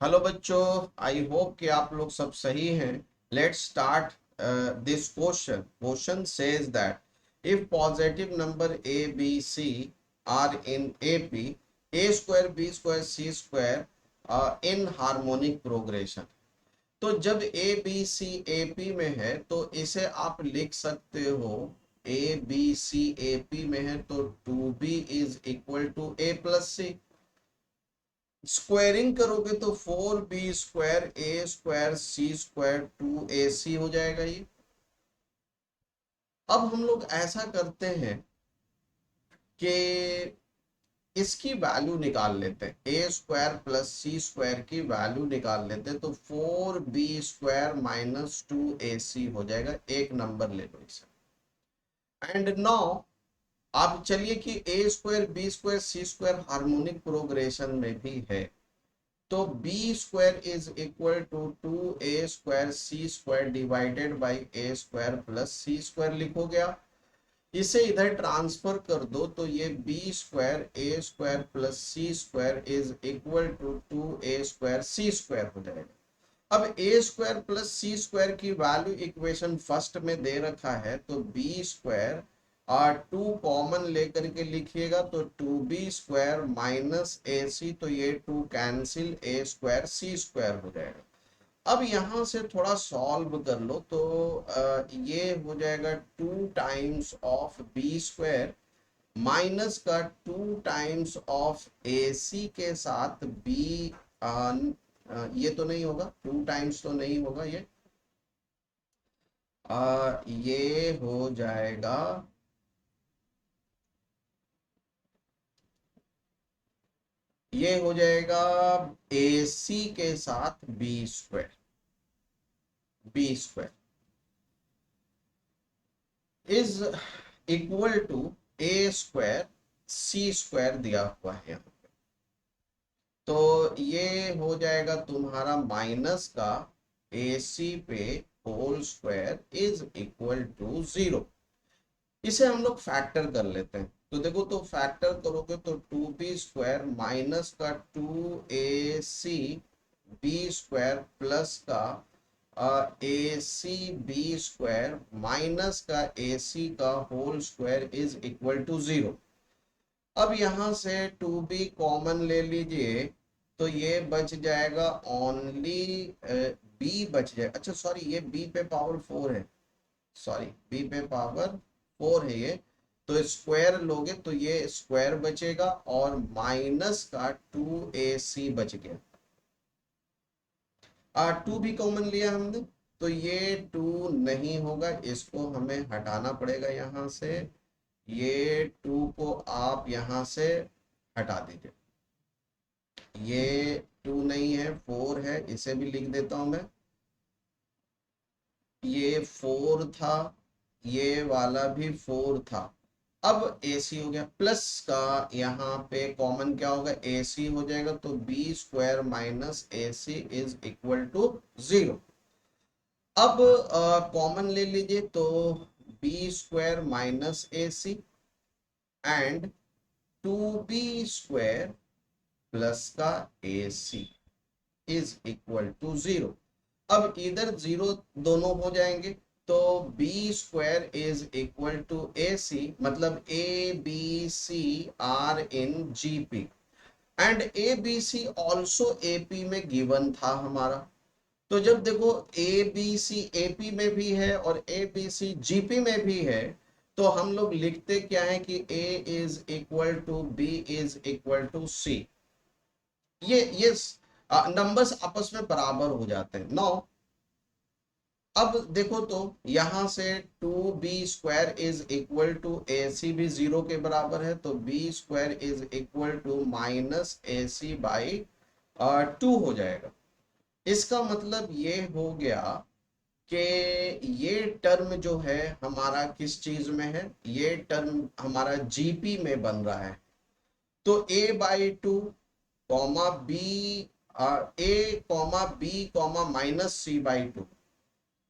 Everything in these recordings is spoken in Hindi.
हेलो बच्चों, आई होप कि आप लोग सब सही हैं। Let's start this question. Question says that if positive number A B C are in A P, A square B square C square in harmonic progression. तो जब ए बी सी ए पी में है तो इसे आप लिख सकते हो, ए बी सी ए पी में है तो two B is equal to A plus C. Squaring करोगे तो 4b² a² c² 2ac हो जाएगा ये। अब हम लोग ऐसा करते हैं कि इसकी वैल्यू निकाल लेते हैं, a² प्लस c² की वैल्यू निकाल लेते हैं तो 4b² माइनस 2ac हो जाएगा। एक नंबर ले लो इसे। एंड नाउ अब चलिए कि a² b² c² harmonic progression में भी है तो B square is equal to 2a² c² divided by a² plus c² लिखो गया। इसे इधर ट्रांसफर कर दो तो ये b² a² plus c² is equal to 2a² c² हो जाएगा। अब a² प्लस c² की वैल्यू इक्वेशन फर्स्ट में दे रखा है तो b² और 2 कॉमन लेकर के लिखिएगा तो 2b² माइनस ac, तो ये 2 कैंसिल a² c² हो जाएगा। अब यहाँ से थोड़ा सॉल्व कर लो तो ये हो जाएगा 2 टाइम्स ऑफ b² माइनस का 2 टाइम्स ऑफ ac के साथ b। ये तो नहीं होगा, 2 टाइम्स तो नहीं होगा ये हो जाएगा, ये हो जाएगा AC के साथ b² is equal to a² c² दिया हुआ है यहाँ पे। तो ये हो जाएगा तुम्हारा माइनस का AC पे whole square is equal to 0। इसे हम लोग फैक्टर कर लेते हैं तो देखो, तो फैक्टर करोगे तो 2b² माइनस का 2ac b² प्लस का ac b² माइनस का ac का whole square is equal to 0। अब यहाँ से 2b कॉमन ले लीजिए तो ये बच जाएगा ओनली b बच जाए। अच्छा सॉरी, ये b पे पावर 4 है, सॉरी b पे पावर 4 है ये। तो स्क्वायर लोगे तो ये स्क्वायर बचेगा और माइनस का 2ac बच गया। 2 भी कॉमन लिया हमने तो ये 2 नहीं होगा, इसको हमें हटाना पड़ेगा यहाँ से। ये 2 को आप यहाँ से हटा दीजिए। ये 2 नहीं है, 4 है, इसे भी लिख देता हूं मैं। ये 4 था, ये वाला भी 4 था। अब AC हो गया, प्लस का यहाँ पे कॉमन क्या होगा, AC हो जाएगा तो b² minus AC is equal to 0। अब कॉमन ले लीजिए तो b² minus AC and 2b² plus का AC इज इक्वल टू 0। अब इधर 0 दोनों हो जाएंगे तो b² is equal to AC, मतलब ABC are in GP and ABC also AP में गिवन था हमारा। तो जब देखो ABC AP में भी है और ABC GP में भी है तो हम लोग लिखते क्या है कि A is equal to B is equal to C। ये नंबर्स आपस में बराबर हो जाते हैं। नो, अब देखो तो यहां से 2b² is equal to AC भी 0 के बराबर है तो b² is equal to minus AC by 2 हो जाएगा। इसका मतलब ये हो गया कि ये टर्म जो है हमारा किस चीज में है, ये टर्म हमारा GP में बन रहा है। तो a/2 कॉमा b, a,b,c/2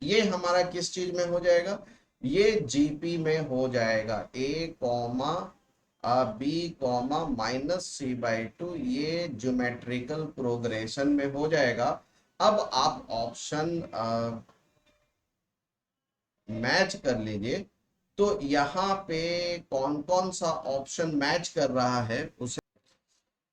ये हमारा किस चीज में हो जाएगा, ये GP में हो जाएगा। a, B comma minus C by two, ये ज्योमेट्रिकल प्रोग्रेशन में हो जाएगा। अब आप ऑप्शन मैच कर लीजिए, तो यहाँ पे कौन कौन सा ऑप्शन मैच कर रहा है उसे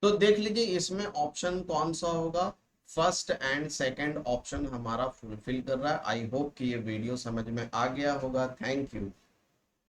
तो देख लीजिए, इसमें ऑप्शन कौन सा होगा, फर्स्ट एंड सेकंड ऑप्शन हमारा फुलफिल कर रहा है। आई होप कि ये वीडियो समझ में आ गया होगा। Thank you.